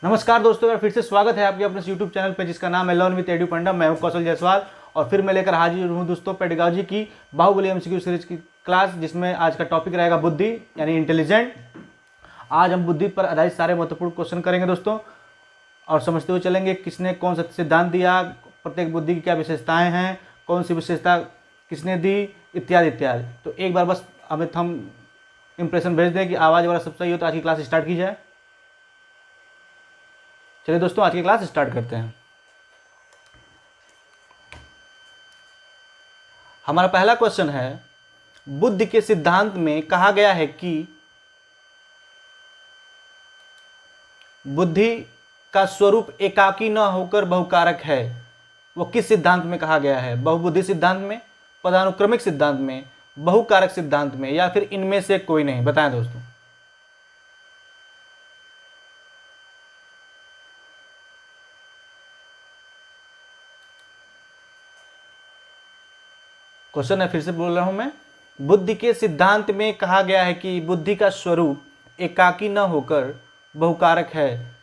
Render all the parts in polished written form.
नमस्कार दोस्तों, फिर से स्वागत है आपके अपने YouTube चैनल पे जिसका नाम है लर्न विद एडू पंडा। मैं हूं कौशल जायसवाल और फिर मैं लेकर हाजिर हूं दोस्तों पेडागॉजी की बाहुबली MCQ सीरीज की क्लास, जिसमें आज का टॉपिक रहेगा बुद्धि यानी इंटेलिजेंट। आज हम बुद्धि पर आधारित सारे महत्वपूर्ण क्वेश्चन करेंगे दोस्तों और समझते हुए चलेंगे किसने कौन सा सिद्धांत दिया, प्रत्येक बुद्धि की क्या विशेषताएँ हैं, कौन सी विशेषता किसने दी, इत्यादि इत्यादि। तो एक बार बस हमें हम इंप्रेशन भेज दें कि आवाज़ वगैरह सब सही हो तो आज की क्लास स्टार्ट की जाए। चलिए दोस्तों, आज की क्लास स्टार्ट करते हैं। हमारा पहला क्वेश्चन है, बुद्धि के सिद्धांत में कहा गया है कि बुद्धि का स्वरूप एकाकी न होकर बहुकारक है। वो किस सिद्धांत में कहा गया है? बहुबुद्धि सिद्धांत में, पदानुक्रमिक सिद्धांत में, बहुकारक सिद्धांत में, या फिर इनमें से कोई नहीं? बताएं दोस्तों। क्वेश्चन है, फिर से बोल रहा हूं मैं। बुद्धि के सिद्धांत में कहा गया है कि बुद्धि का स्वरूप एकाकी न होकर बहुकारक है।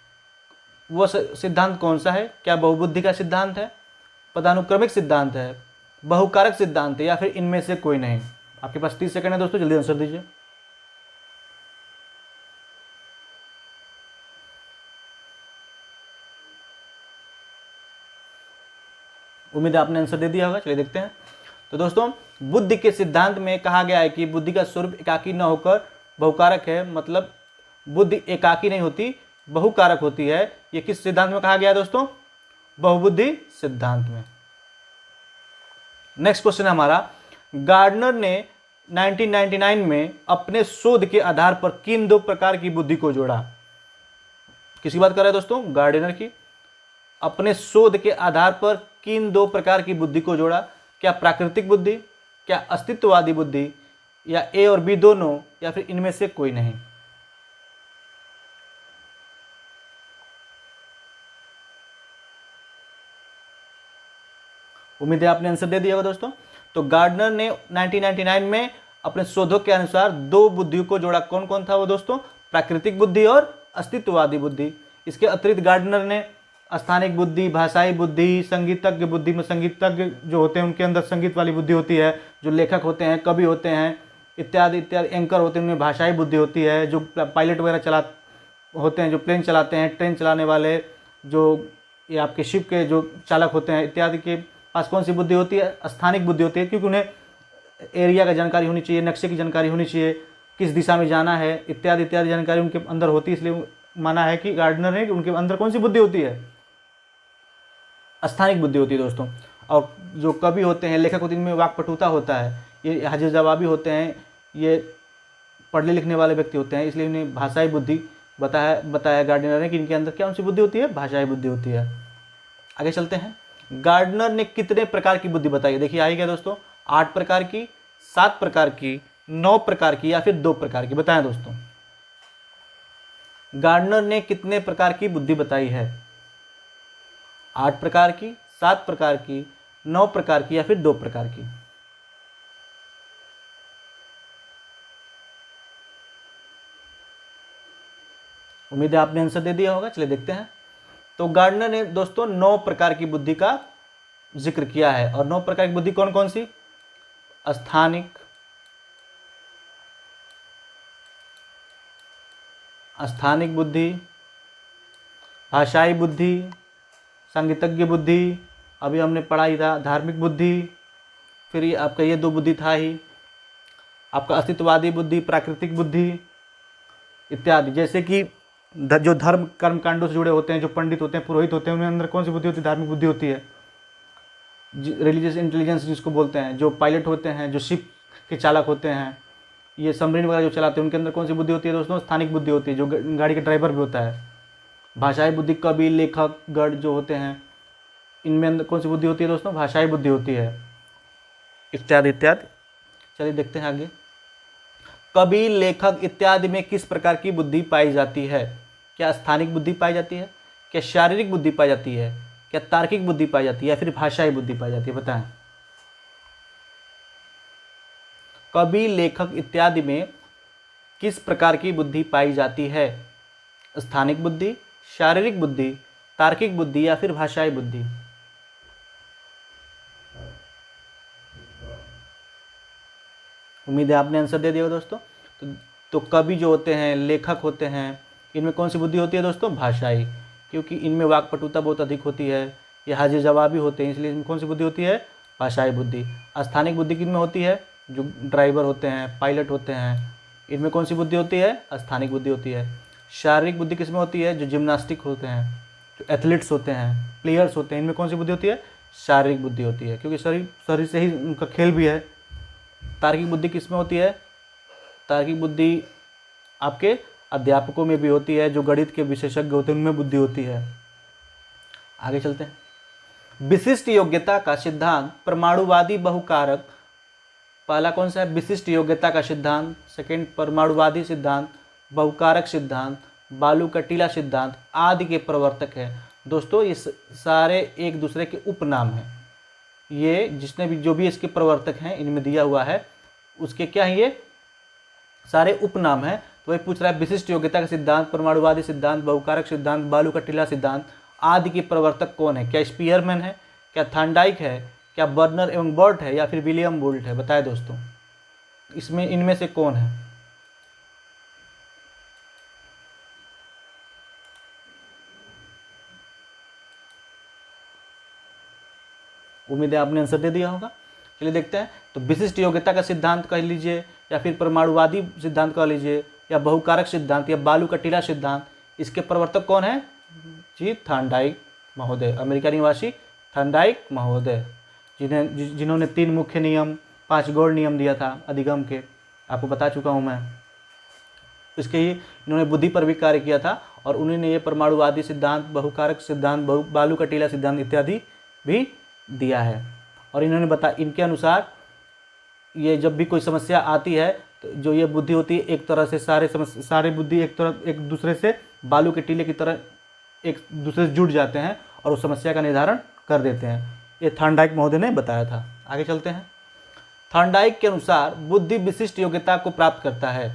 वो सिद्धांत कौन सा है? क्या बहुबुद्धि का सिद्धांत है, पदानुक्रमिक सिद्धांत है, बहुकारक सिद्धांत है, या फिर इनमें से कोई नहीं? आपके पास 30 सेकंड है दोस्तों, जल्दी आंसर दीजिए। उम्मीद है आपने आंसर दे दिया होगा। चलिए देखते हैं। तो दोस्तों, बुद्धि के सिद्धांत में कहा गया है कि बुद्धि का स्वरूप एकाकी न होकर बहुकारक है। मतलब बुद्धि एकाकी नहीं होती, बहुकारक होती है। ये किस सिद्धांत में कहा गया है दोस्तों? बहुबुद्धि सिद्धांत में। नेक्स्ट क्वेश्चन है हमारा, गार्डनर ने 1999 में अपने शोध के आधार पर किन दो प्रकार की बुद्धि को जोड़ा? किसकी बात कर रहे हैं दोस्तों? गार्डनर की। अपने शोध के आधार पर किन दो प्रकार की बुद्धि को जोड़ा? क्या प्राकृतिक बुद्धि, क्या अस्तित्ववादी बुद्धि, या ए और बी दोनों, या फिर इनमें से कोई नहीं? उम्मीद है आपने आंसर दे दिया होगा दोस्तों। तो गार्डनर ने 1999 में अपने शोधों के अनुसार दो बुद्धियों को जोड़ा। कौन कौन था वो दोस्तों? प्राकृतिक बुद्धि और अस्तित्ववादी बुद्धि। इसके अतिरिक्त गार्डनर ने स्थानिक बुद्धि, भाषाई बुद्धि, संगीतज्ञ बुद्धि में संगीतज्ञ जो होते हैं उनके अंदर संगीत वाली बुद्धि होती है, जो लेखक होते हैं, कवि होते हैं, इत्यादि इत्यादि, एंकर होते हैं, उनमें भाषाई बुद्धि होती है। जो पायलट वगैरह होते हैं, जो प्लेन चलाते हैं, ट्रेन चलाने वाले, जो ये आपके शिप के जो चालक होते हैं, इत्यादि के पास कौन सी बुद्धि होती है? स्थानिक बुद्धि होती है, क्योंकि उन्हें एरिया का जानकारी होनी चाहिए, नक्शे की जानकारी होनी चाहिए, किस दिशा में जाना है, इत्यादि इत्यादि जानकारी उनके अंदर होती है। इसलिए माना है कि गार्डनर ने कि उनके अंदर कौन सी बुद्धि होती है? स्थानिक बुद्धि होती है दोस्तों। और जो कवि होते हैं, लेखक होते हैं, इनमें वाक्पटुता होता है, ये हाजिर जवाबी होते हैं, ये पढ़ने लिखने वाले व्यक्ति होते हैं, इसलिए उन्हें भाषाई बुद्धि बताया गार्डनर ने कि इनके अंदर क्या सी बुद्धि होती है? भाषाई बुद्धि होती है। आगे चलते हैं। गार्डनर ने कितने प्रकार की बुद्धि बताई? देखिए आई क्या दोस्तों? 8 प्रकार की, 7 प्रकार की, 9 प्रकार की, या फिर 2 प्रकार की? बताएं दोस्तों, गार्डनर ने कितने प्रकार की बुद्धि बताई है? 8 प्रकार की, 7 प्रकार की, 9 प्रकार की, या फिर 2 प्रकार की? उम्मीद है आपने आंसर दे दिया होगा। चलिए देखते हैं। तो गार्डनर ने दोस्तों 9 प्रकार की बुद्धि का जिक्र किया है। और 9 प्रकार की बुद्धि कौन कौन सी? स्थानिक, बुद्धि, भाषाई बुद्धि, संगीतज्ञ बुद्धि, अभी हमने पढ़ा ही था धार्मिक बुद्धि, फिर ये आपका ये 2 बुद्धि था ही, आपका अस्तित्ववादी बुद्धि, प्राकृतिक बुद्धि इत्यादि। जैसे कि जो धर्म कर्म कांडों से जुड़े होते हैं, जो पंडित होते हैं, पुरोहित होते हैं, उनके अंदर कौन सी बुद्धि होती है? धार्मिक बुद्धि होती है। रिलीजियस इंटेलिजेंस जिसको बोलते हैं। जो पायलट होते हैं, जो शिप के चालक होते हैं, ये सबमरीन वगैरह जो चलाते हैं, उनके अंदर कौन सी बुद्धि होती है दोस्तों? स्थानिक बुद्धि होती है, जो गाड़ी का ड्राइवर भी होता है। भाषाई बुद्धि, कवि, लेखक, गढ़ जो होते हैं, इनमें अंदर कौन सी बुद्धि होती है दोस्तों? भाषाई बुद्धि होती है, इत्यादि इत्यादि। चलिए देखते हैं आगे। कवि, लेखक इत्यादि में किस प्रकार की बुद्धि पाई जाती है? क्या स्थानिक बुद्धि पाई जाती है? क्या शारीरिक बुद्धि पाई जाती है? क्या तार्किक बुद्धि पाई जाती है या फिर भाषाई बुद्धि पाई जाती है? बताएं। कवि, लेखक इत्यादि में किस प्रकार की बुद्धि पाई जाती है? स्थानिक बुद्धि, शारीरिक बुद्धि, तार्किक बुद्धि या फिर भाषाई बुद्धि? उम्मीद है आपने आंसर दे दिया दोस्तों। तो कवि जो होते हैं, लेखक होते हैं, इनमें कौन सी बुद्धि होती है दोस्तों? भाषाई, क्योंकि इनमें वाक्पटुता बहुत अधिक होती है, ये हाजिर जवाबी होते हैं, इसलिए इनमें कौन सी बुद्धि होती है? भाषाई बुद्धि। स्थानिक बुद्धि किन में होती है? जो ड्राइवर होते हैं, पायलट होते हैं, इनमें कौन सी बुद्धि होती है? स्थानिक बुद्धि होती है। शारीरिक बुद्धि किस में होती है? जो जिम्नास्टिक होते हैं, जो एथलीट्स होते हैं, प्लेयर्स होते हैं, इनमें कौन सी बुद्धि होती है? शारीरिक बुद्धि होती है, क्योंकि शरीर से ही उनका खेल भी है। तार्किक बुद्धि किस में होती है? तार्किक बुद्धि आपके अध्यापकों में भी होती है, जो गणित के विशेषज्ञ होते हैं उनमें बुद्धि होती है। आगे चलते हैं। विशिष्ट योग्यता का सिद्धांत परमाणुवादी बहुकारक, पहला कौन सा है? विशिष्ट योग्यता का सिद्धांत, सेकंड परमाणुवादी सिद्धांत, बहुकारक सिद्धांत, बालू कटीला सिद्धांत आदि के प्रवर्तक है। दोस्तों ये सारे एक दूसरे के उपनाम हैं। ये जिसने भी जो भी इसके प्रवर्तक हैं इनमें दिया हुआ है, उसके क्या है? ये सारे उपनाम हैं। तो वही पूछ रहा है विशिष्ट योग्यता का सिद्धांत, परमाणुवादी सिद्धांत, बहुकारक सिद्धांत, बालू कटीला सिद्धांत आदि के प्रवर्तक कौन है? क्या स्पीयरमैन है, क्या थॉर्नडाइक है, क्या बर्नर एवं बर्ट है या फिर विलियम बोल्ट है? बताए दोस्तों, इसमें इनमें से कौन है? उम्मीद है आपने आंसर दे दिया होगा। चलिए देखते हैं। तो विशिष्ट योग्यता का सिद्धांत कह लीजिए या फिर परमाणुवादी सिद्धांत कह लीजिए या बहुकारक सिद्धांत या बालू कटीला सिद्धांत, इसके प्रवर्तक कौन है? जी थॉर्नडाइक महोदय, अमेरिका निवासी थॉर्नडाइक महोदय, जिन्होंने 3 मुख्य नियम, 5 गौड़ नियम दिया था अधिगम के, आपको बता चुका हूँ मैं। इसके ही इन्होंने बुद्धि पर भी कार्य किया था और उन्होंने ये परमाणुवादी सिद्धांत, बहुकारक सिद्धांत, बालू कटीला सिद्धांत इत्यादि भी दिया है। और इन्होंने इनके अनुसार ये जब भी कोई समस्या आती है तो जो ये बुद्धि होती है, एक तरह से सारे बुद्धि एक दूसरे से बालू के टीले की तरह एक दूसरे से जुड़ जाते हैं और उस समस्या का निर्धारण कर देते हैं। ये थॉर्नडाइक महोदय ने बताया था। आगे चलते हैं। थॉर्नडाइक के अनुसार बुद्धि विशिष्ट योग्यता को प्राप्त करता है।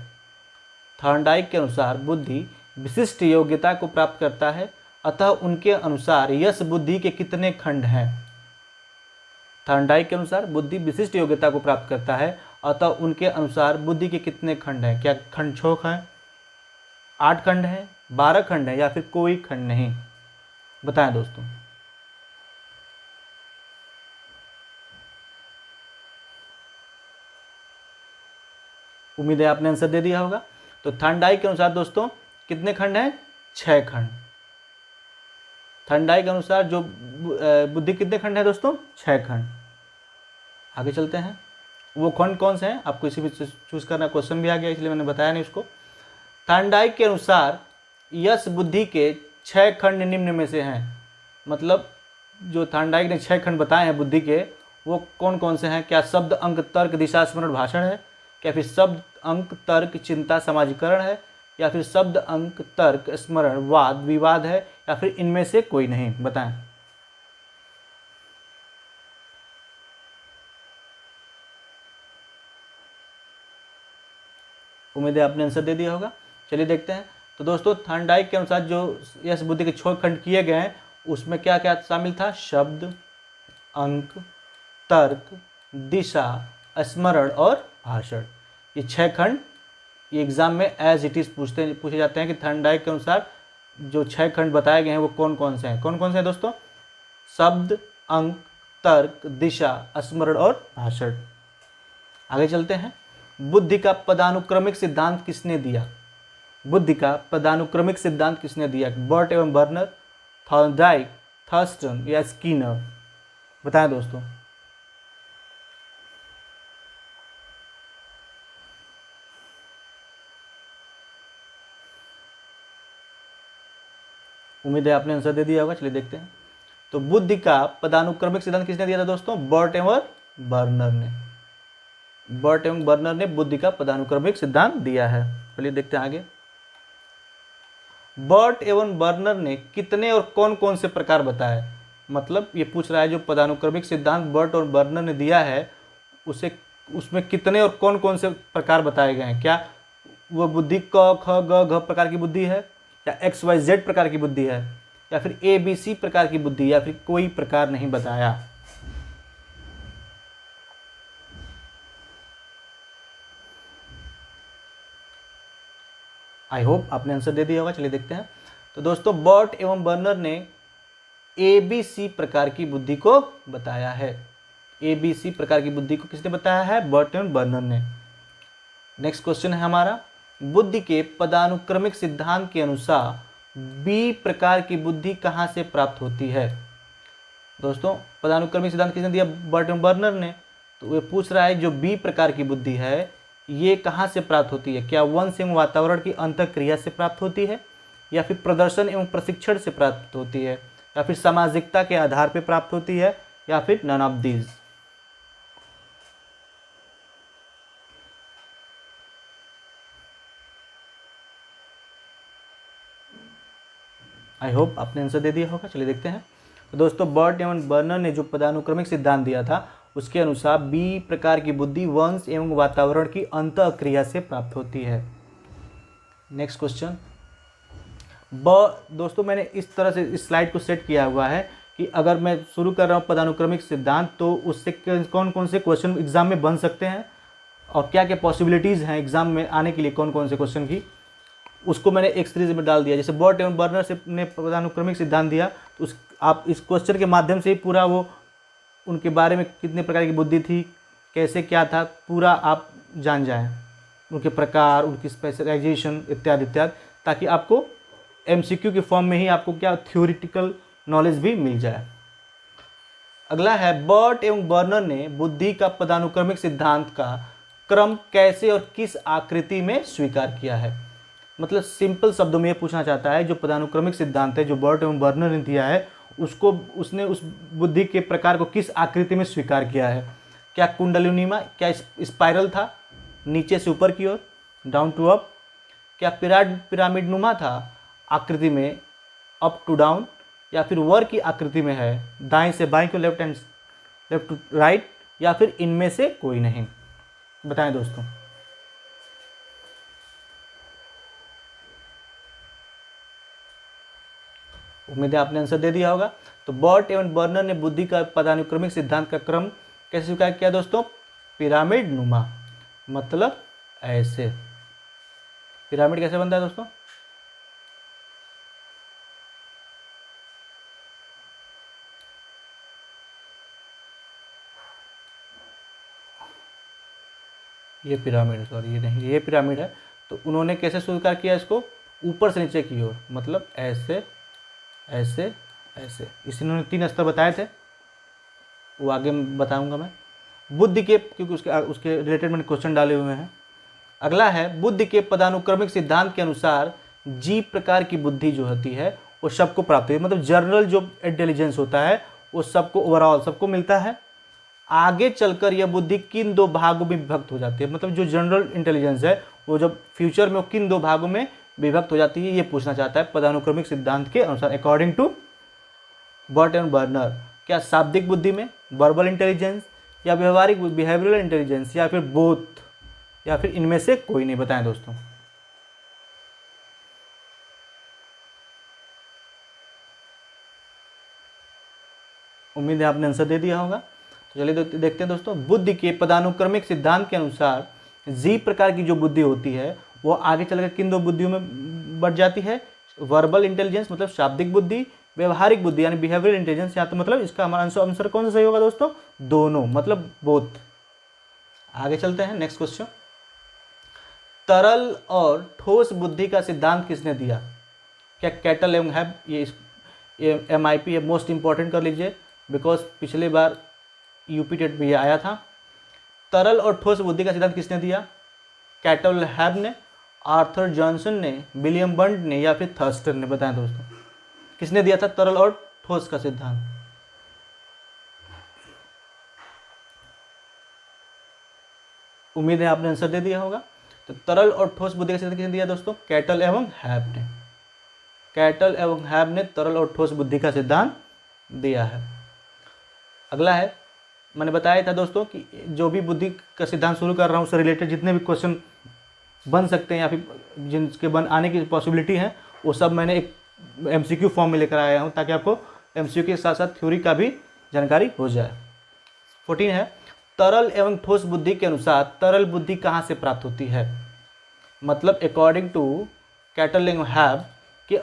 थॉर्नडाइक के अनुसार बुद्धि विशिष्ट योग्यता को प्राप्त करता है, अतः उनके अनुसार यश बुद्धि के कितने खंड हैं? थॉर्नडाइक के अनुसार बुद्धि विशिष्ट योग्यता को प्राप्त करता है, अतः उनके अनुसार बुद्धि के कितने खंड हैं? क्या खंड 6 हैं, 8 खंड हैं, 12 खंड हैं या फिर कोई खंड नहीं? बताएं दोस्तों। उम्मीद है आपने आंसर दे दिया होगा। तो थॉर्नडाइक के अनुसार दोस्तों कितने खंड हैं? 6 खंड। थॉर्नडाइक के अनुसार जो बुद्धि कितने खंड है दोस्तों? 6 खंड। आगे चलते हैं। वो खंड कौन से हैं आपको इसी में चूज करना, क्वेश्चन भी आ गया इसलिए मैंने बताया नहीं उसको। थॉर्नडाइक के अनुसार यश बुद्धि के 6 खंड निम्न में से हैं। मतलब जो थॉर्नडाइक ने 6 खंड बताए हैं बुद्धि के, वो कौन कौन से हैं? क्या शब्द, अंक, तर्क, दिशा, स्मरण, भाषण है? क्या फिर शब्द, अंक, तर्क, चिंता, समाजीकरण है? या फिर शब्द, अंक, तर्क, स्मरण, वाद, विवाद है? या फिर इनमें से कोई नहीं? बताएं। उम्मीद है आपने आंसर दे दिया होगा। चलिए देखते हैं। तो दोस्तों थॉर्नडाइक के अनुसार जो यश बुद्धि के 6 खंड किए गए हैं उसमें क्या क्या शामिल था? शब्द, अंक, तर्क, दिशा, स्मरण और भाषण। ये 6 खंड ये एग्जाम में एज इट इज पूछे जाते हैं कि थॉर्नडाइक के अनुसार जो 6 खंड बताए गए हैं वो कौन कौन से हैं? कौन कौन से हैं दोस्तों? शब्द, अंक, तर्क, दिशा, स्मरण और भाषण। आगे चलते हैं। बुद्धि का पदानुक्रमिक सिद्धांत किसने दिया? बुद्धि का पदानुक्रमिक सिद्धांत किसने दिया? बर्ट एवं बर्नर, थॉर्नडाइक, थर्स्टन या स्किनर? बताएं दोस्तों। उम्मीद है आपने आंसर दे दिया होगा। चलिए देखते हैं। तो बुद्धि का पदानुक्रमिक सिद्धांत किसने दिया था दोस्तों? बर्ट एवं बर्नर ने। बर्ट एवं बर्नर ने बुद्धि का पदानुक्रमिक सिद्धांत दिया है। चलिए देखते हैं आगे। बर्ट एवं बर्नर ने कितने और कौन कौन से प्रकार बताए? मतलब ये पूछ रहा है जो पदानुक्रमिक सिद्धांत बर्ट और बर्नर ने दिया है उसे उसमें कितने और कौन कौन से प्रकार बताए गए हैं। क्या वो बुद्धि क ख ग घ प्रकार की बुद्धि है, या एक्स वाई जेड प्रकार की बुद्धि है, या फिर ए बी सी प्रकार की बुद्धि, या फिर कोई प्रकार नहीं बताया। आई होप आपने आंसर दे दिया होगा। चलिए देखते हैं। तो दोस्तों बर्ट एवं बर्नर ने ए बी सी प्रकार की बुद्धि को बताया है। ए बी सी प्रकार की बुद्धि को किसने बताया है? बर्ट एवं बर्नर ने। नेक्स्ट क्वेश्चन है हमारा, बुद्धि के पदानुक्रमिक सिद्धांत के अनुसार बी प्रकार की बुद्धि कहाँ से प्राप्त होती है? दोस्तों पदानुक्रमिक सिद्धांत किसने दिया? बर्ट एवं बर्नर ने। तो ये पूछ रहा है जो बी प्रकार की बुद्धि है ये कहाँ से प्राप्त होती है? क्या वंश एवं वातावरण की अंतःक्रिया से प्राप्त होती है, या फिर प्रदर्शन एवं प्रशिक्षण से प्राप्त होती है, या फिर सामाजिकता के आधार पर प्राप्त होती है, या फिर none of these? I hope आपने आंसर दे दिया होगा। चलिए देखते हैं। तो दोस्तों बर्ट एवं बर्नर ने जो पदानुक्रमिक सिद्धांत दिया था उसके अनुसार बी प्रकार की बुद्धि वंश एवं वातावरण की अंतःक्रिया से प्राप्त होती है। Next question. दोस्तों मैंने इस तरह से इस स्लाइड को सेट किया हुआ है कि अगर मैं शुरू कर रहा हूँ पदानुक्रमिक सिद्धांत तो उससे कौन कौन से क्वेश्चन एग्जाम में बन सकते हैं और क्या क्या पॉसिबिलिटीज़ हैं एग्जाम में आने के लिए कौन कौन से क्वेश्चन की, उसको मैंने एक सीरीज में डाल दिया। जैसे बर्ट एवं बर्नर से ने पदानुक्रमिक सिद्धांत दिया तो आप इस क्वेश्चन के माध्यम से ही पूरा वो उनके बारे में कितने प्रकार की बुद्धि थी, कैसे क्या था, पूरा आप जान जाएं, उनके प्रकार, उनकी स्पेशलाइजेशन इत्यादि इत्यादि, ताकि आपको एमसीक्यू के फॉर्म में ही आपको क्या थ्योरेटिकल नॉलेज भी मिल जाए। अगला है, बर्ट एवं बर्नर ने बुद्धि का पदानुक्रमिक सिद्धांत का क्रम कैसे और किस आकृति में स्वीकार किया है? मतलब सिंपल शब्दों में ये पूछना चाहता है जो पदानुक्रमिक सिद्धांत है जो बर्ट एवं बर्नर ने दिया है उसने उस बुद्धि के प्रकार को किस आकृति में स्वीकार किया है? क्या कुंडलिनीमा, क्या स्पाइरल था नीचे से ऊपर की ओर, डाउन टू अप? क्या पिरामिड नुमा था आकृति में, अप टू डाउन? या फिर वर की आकृति में है, दाएं से बाएं को, लेफ्ट टू राइट? या फिर इनमें से कोई नहीं? बताएं दोस्तों। उम्मीद है आपने आंसर दे दिया होगा। तो बर्ट एवं बर्नर ने बुद्धि का पदानुक्रमिक सिद्धांत का क्रम कैसे स्वीकार किया दोस्तों? पिरामिड नुमा, मतलब ऐसे। पिरामिड कैसे बनता है दोस्तों? ये पिरामिड, सॉरी ये नहीं, ये पिरामिड है। तो उन्होंने कैसे स्वीकार किया इसको? ऊपर से नीचे की ओर, मतलब ऐसे ऐसे ऐसे। इस इन्होंने 3 स्तर बताए थे, वो आगे बताऊंगा मैं। बुद्धि के, क्योंकि उसके रिलेटेड मैंने क्वेश्चन डाले हुए हैं। अगला है, बुद्धि के पदानुक्रमिक सिद्धांत के अनुसार जी प्रकार की बुद्धि जो होती है वो सबको प्राप्त है, मतलब जनरल जो इंटेलिजेंस होता है वो सबको, ओवरऑल सबको मिलता है। आगे चलकर यह बुद्धि किन 2 भागों में विभक्त हो जाती है? मतलब जो जनरल इंटेलिजेंस है वो जब फ्यूचर में वो किन 2 भागों में विभक्त हो जाती है, ये पूछना चाहता है पदानुक्रमिक सिद्धांत के अनुसार according to Burt and Vernon. क्या शाब्दिक बुद्धि में, वर्बल इंटेलिजेंस, या व्यवहारिक बिहेवियरल इंटेलिजेंस, या फिर बोथ, या फिर इनमें से कोई नहीं? बताएं दोस्तों। उम्मीद है आपने आंसर दे दिया होगा। तो चलिए देखते हैं दोस्तों। बुद्धि के पदानुक्रमिक सिद्धांत के अनुसार जी प्रकार की जो बुद्धि होती है वो आगे चलकर किन 2 बुद्धियों में बढ़ जाती है? वर्बल इंटेलिजेंस मतलब शाब्दिक बुद्धि, व्यवहारिक बुद्धि यानी बिहेवियरल इंटेलिजेंस। या तो मतलब इसका हमारा आंसर कौन सा सही होगा दोस्तों? दोनों, मतलब बोथ। आगे चलते हैं, नेक्स्ट क्वेश्चन। तरल और ठोस बुद्धि का सिद्धांत किसने दिया? क्या कैटल एवं हैब? ये MIP है, मोस्ट इंपॉर्टेंट कर लीजिए बिकॉज पिछले बार यूपी टेट में ये आया था। तरल और ठोस बुद्धि का सिद्धांत किसने दिया? कैटल हैब ने, आर्थर जॉनसन ने, विलियम बंट ने, या फिर थर्स्टन ने? बताएं दोस्तों किसने दिया था तरल और ठोस का सिद्धांत? उम्मीद है आपने आंसर दे दिया होगा। तो तरल और ठोस बुद्धि का सिद्धांत किसने दिया दोस्तों? कैटल एवं हैब ने। कैटल एवं हैब ने तरल और ठोस बुद्धि का सिद्धांत दिया है। अगला है, मैंने बताया था दोस्तों कि जो भी बुद्धि का सिद्धांत शुरू कर रहा हूँ उससे रिलेटेड जितने भी क्वेश्चन बन सकते हैं या फिर जिनके बन आने की पॉसिबिलिटी है वो सब मैंने एक MCQ फॉर्म में लेकर आया हूँ ताकि आपको MCQ के साथ साथ थ्योरी का भी जानकारी हो जाए। 14 है, तरल एवं ठोस बुद्धि के अनुसार तरल बुद्धि कहाँ से प्राप्त होती है। मतलब अकॉर्डिंग टू कैटरलिंग हैव कि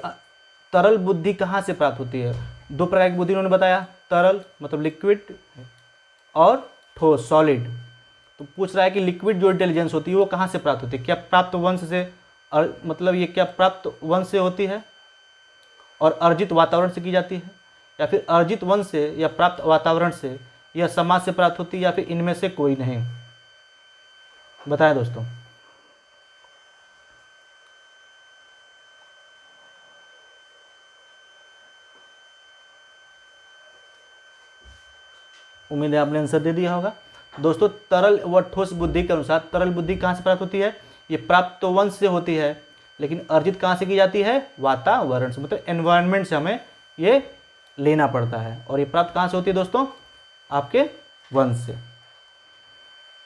तरल बुद्धि कहाँ से प्राप्त होती है। दो प्रकार की बुद्धि उन्होंने बताया, तरल मतलब लिक्विड और ठोस सॉलिड। तो पूछ रहा है कि लिक्विड जो इंटेलिजेंस होती है वो कहाँ से प्राप्त होती है, क्या प्राप्त वंश से, मतलब ये क्या प्राप्त वंश से होती है और अर्जित वातावरण से की जाती है, या फिर अर्जित वंश से या प्राप्त वातावरण से या समाज से प्राप्त होती है, या फिर इनमें से कोई नहीं। बताएं दोस्तों। उम्मीद है आपने आंसर दे दिया होगा। दोस्तों तरल व ठोस बुद्धि के अनुसार तरल बुद्धि कहाँ से प्राप्त होती है, ये प्राप्त तो वंश से होती है, लेकिन अर्जित कहाँ से की जाती है, वातावरण से, मतलब एनवायरनमेंट से हमें ये लेना पड़ता है। और ये प्राप्त कहाँ से होती है दोस्तों, आपके वंश से।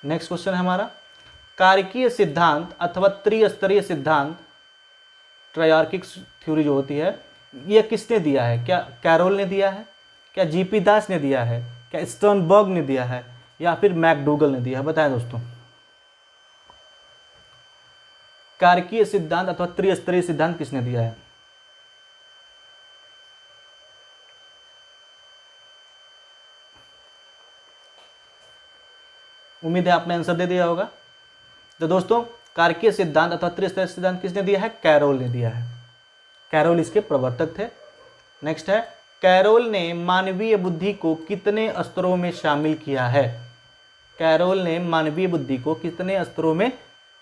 नेक्स्ट क्वेश्चन है हमारा, कारकीय सिद्धांत अथवा त्रिस्तरीय सिद्धांत ट्रायर्किक थ्योरी जो होती है ये किसने दिया है। क्या कैरोल ने दिया है, क्या जीपी दास ने दिया है, क्या स्टर्नबर्ग ने दिया है, या फिर मैकडूगल ने दिया है। बताएं दोस्तों। कारकीय सिद्धांत अथवा त्रिस्तरीय सिद्धांत किसने दिया है। उम्मीद है आपने आंसर दे दिया होगा। तो दोस्तों कारकीय सिद्धांत अथवा त्रिस्तरीय सिद्धांत किसने दिया है, कैरोल ने दिया है। कैरोल इसके प्रवर्तक थे। नेक्स्ट है, कैरोल ने मानवीय बुद्धि को कितने स्तरों में शामिल किया है। कैरोल ने मानवीय बुद्धि को कितने स्तरों में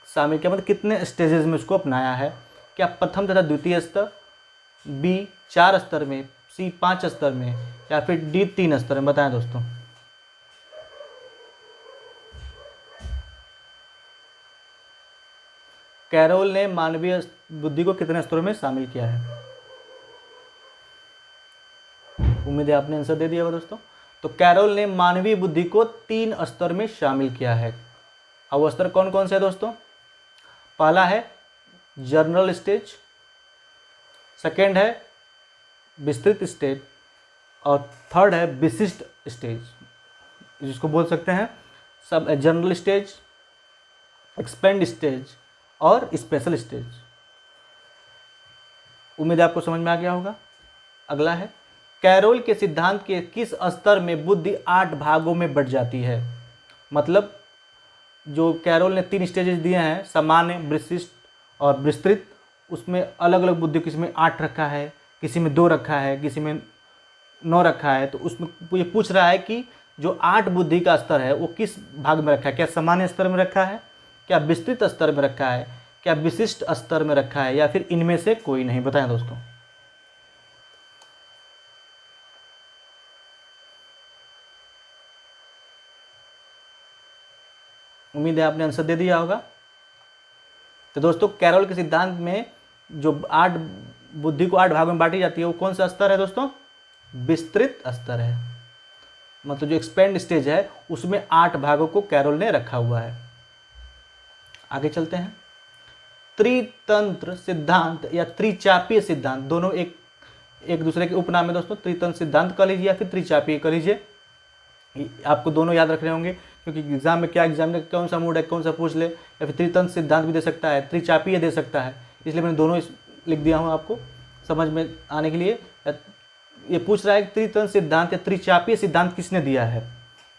शामिल किया, मतलब कितने स्टेजेस में उसको अपनाया है। क्या प्रथम तथा द्वितीय स्तर, बी 4 स्तर में, सी 5 स्तर में, या फिर डी 3 स्तर में। बताएं दोस्तों। कैरोल ने मानवीय बुद्धि को कितने स्तरों में शामिल किया है। उम्मीद है आपने आंसर दे दिया होगा दोस्तों। तो कैरोल ने मानवीय बुद्धि को 3 स्तर में शामिल किया है। अब वो स्तर कौन कौन से है दोस्तों। पहला है जनरल स्टेज, सेकेंड है विस्तृत स्टेज, और थर्ड है विशिष्ट स्टेज, जिसको बोल सकते हैं सब जनरल स्टेज, एक्सपेंड स्टेज और स्पेशल स्टेज। उम्मीद है आपको समझ में आ गया होगा। अगला है, कैरोल के सिद्धांत के किस स्तर में बुद्धि 8 भागों में बढ़ जाती है। मतलब जो कैरोल ने 3 स्टेजेस दिए हैं, सामान्य, विशिष्ट और विस्तृत, उसमें अलग अलग बुद्धि, किसी में 8 रखा है, किसी में 2 रखा है, किसी में 9 रखा है। तो उसमें ये पूछ रहा है कि जो 8 बुद्धि का स्तर है वो किस भाग में रखा है। क्या सामान्य स्तर में रखा है, क्या विस्तृत स्तर में रखा है, क्या विशिष्ट स्तर में रखा है, या फिर इनमें से कोई नहीं। बताएं दोस्तों। उम्मीद है आपने आंसर दे दिया होगा। तो दोस्तों कैरोल के सिद्धांत में जो 8 बुद्धि को 8 भागों में बांटी जाती है वो कौन सा स्तर है दोस्तों, विस्तृत स्तर है। मतलब जो एक्सपेंड स्टेज है उसमें 8 भागों को कैरोल ने रखा हुआ है। आगे चलते हैं। त्रितंत्र सिद्धांत या त्रिचापीय सिद्धांत, दोनों एक दूसरे के उपनाम है दोस्तों। त्रितंत्र सिद्धांत कह लीजिए या फिर त्रिचापीय कह लीजिए, आपको दोनों याद रखने होंगे क्योंकि एग्जाम में क्या एग्जाम में कौन सा मूड है, कौन सा पूछ ले, या फिर त्रितंत्र सिद्धांत भी दे सकता है, त्रिचापीय दे सकता है, इसलिए मैंने दोनों लिख दिया हूँ आपको समझ में आने के लिए। ये पूछ रहा है कि त्रितंत्र सिद्धांत या त्रिचापीय सिद्धांत किसने दिया है,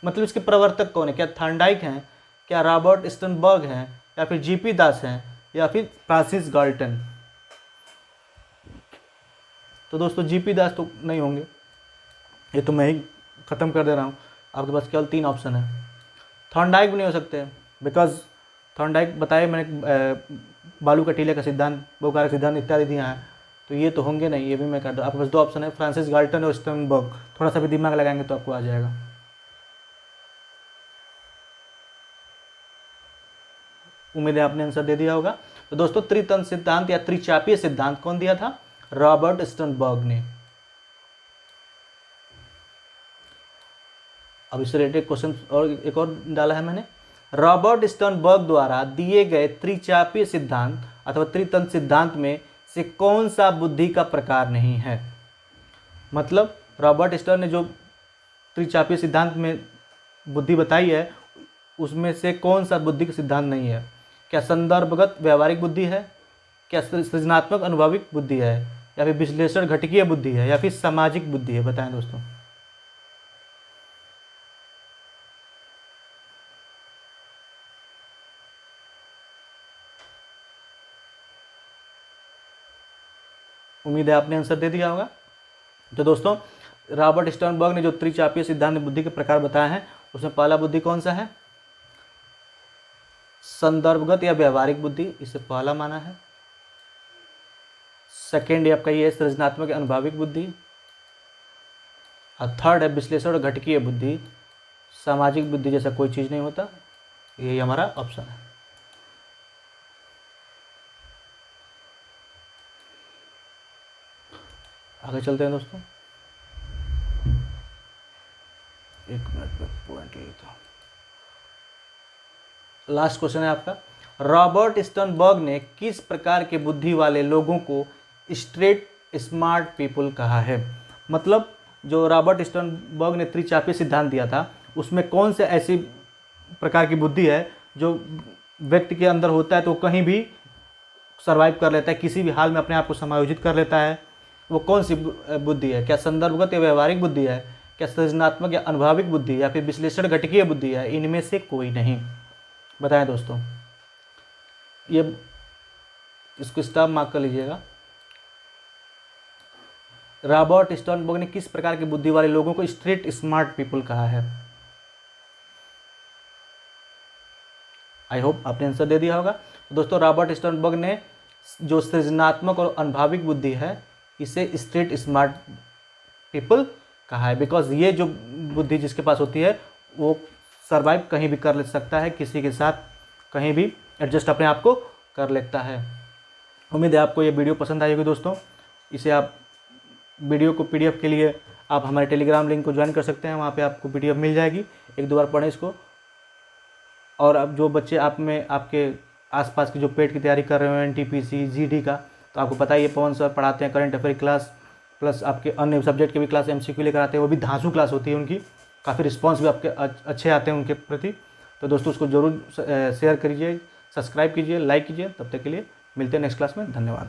मतलब इसके प्रवर्तक कौन है। क्या थॉर्नडाइक हैं, क्या रॉबर्ट स्टर्नबर्ग हैं, या फिर जीपी दास हैं, या फिर फ्रांसिस गाल्टन। तो दोस्तों जीपी दास तो नहीं होंगे, ये तो मैं ही ख़त्म कर दे रहा हूँ। आपके पास केवल 3 ऑप्शन है। थॉर्नडाइक भी नहीं हो सकते बिकॉज थॉर्नडाइक बताए मैंने बालू का टीले का सिद्धांत, बोहरा का सिद्धांत इत्यादि दिया है, तो ये तो होंगे नहीं, ये भी मैं कर रहा हूँ। आपके पास 2 ऑप्शन है, फ्रांसिस गाल्टन और स्टर्नबर्ग। थोड़ा सा भी दिमाग लगाएंगे तो आपको आ जाएगा। उम्मीद है आपने आंसर दे दिया होगा। तो दोस्तों त्रितंत्र सिद्धांत या त्रिचापीय सिद्धांत कौन दिया था, रॉबर्ट स्टर्नबर्ग ने। अब इससे रिलेटेड क्वेश्चन और एक और डाला है मैंने। रॉबर्ट स्टर्नबर्ग द्वारा दिए गए त्रिचापीय सिद्धांत अथवा त्रितंत्र सिद्धांत में से कौन सा बुद्धि का प्रकार नहीं है। मतलब रॉबर्ट स्टर्न ने जो त्रिचापीय सिद्धांत में बुद्धि बताई है उसमें से कौन सा बुद्धि का सिद्धांत नहीं है। क्या संदर्भगत व्यवहारिक बुद्धि है, क्या सृजनात्मक अनुभविक बुद्धि है, या फिर विश्लेषण घटकीय बुद्धि है, या फिर सामाजिक बुद्धि है। बताएं दोस्तों। उम्मीद है आपने आंसर दे दिया होगा। तो दोस्तों रॉबर्ट स्टर्नबर्ग ने जो त्रिचापीय सिद्धांत बुद्धि के प्रकार बताए हैं उसमें पहला बुद्धि कौन सा है, संदर्भगत या व्यवहारिक बुद्धि, इसे पहला माना है। सेकेंड है आपका ये सृजनात्मक या अनुभविक बुद्धि, और थर्ड है विश्लेषण और घटकीय बुद्धि। सामाजिक बुद्धि जैसा कोई चीज़ नहीं होता, यही हमारा ऑप्शन है। आगे चलते हैं दोस्तों, एक मिनट में पॉइंट लेता हूँ। लास्ट क्वेश्चन है आपका, रॉबर्ट स्टर्नबर्ग ने किस प्रकार के बुद्धि वाले लोगों को स्ट्रेट स्मार्ट पीपल कहा है। मतलब जो रॉबर्ट स्टर्नबर्ग ने त्रिचापीय सिद्धांत दिया था उसमें कौन से ऐसी प्रकार की बुद्धि है जो व्यक्ति के अंदर होता है तो कहीं भी सर्वाइव कर लेता है, किसी भी हाल में अपने आप को समायोजित कर लेता है। वो कौन सी बुद्धि है, क्या संदर्भगत या व्यवहारिक बुद्धि है, क्या सृजनात्मक या अनुभविक बुद्धि है, या फिर विश्लेषण घटकीय बुद्धि है। इनमें से कोई नहीं। बताएं दोस्तों। ये इसको स्टॉप मार्क कर लीजिएगा। रॉबर्ट स्टर्नबर्ग ने किस प्रकार की बुद्धि वाले लोगों को स्ट्रेट स्मार्ट पीपल कहा है। आई होप आपने आंसर दे दिया होगा। तो दोस्तों रॉबर्ट स्टर्नबर्ग ने जो सृजनात्मक और अनुभविक बुद्धि है इसे स्ट्रेट स्मार्ट पीपल कहा है, बिकॉज ये जो बुद्धि जिसके पास होती है वो सर्वाइव कहीं भी कर ले सकता है, किसी के साथ कहीं भी एडजस्ट अपने आप को कर लेता है। उम्मीद है आपको ये वीडियो पसंद आई होगी दोस्तों। इसे आप वीडियो को पीडीएफ के लिए आप हमारे टेलीग्राम लिंक को ज्वाइन कर सकते हैं, वहाँ पे आपको पीडीएफ मिल जाएगी। एक दो बार पढ़ें इसको। और अब जो बच्चे आप में आपके आसपास की जो पेट की तैयारी कर रहे हो एनटीपीसी जीडी का, तो आपको पता ही है पवन सर पढ़ाते हैं करंट अफेयर क्लास, प्लस आपके अन्य सब्जेक्ट के भी क्लास एमसीक्यू लेकर आते हैं। वो भी धांसू क्लास होती है उनकी, काफ़ी रिस्पॉन्स भी आपके अच्छे आते हैं उनके प्रति। तो दोस्तों उसको ज़रूर शेयर करिए, सब्सक्राइब कीजिए, लाइक कीजिए। तब तक के लिए मिलते हैं नेक्स्ट क्लास में। धन्यवाद।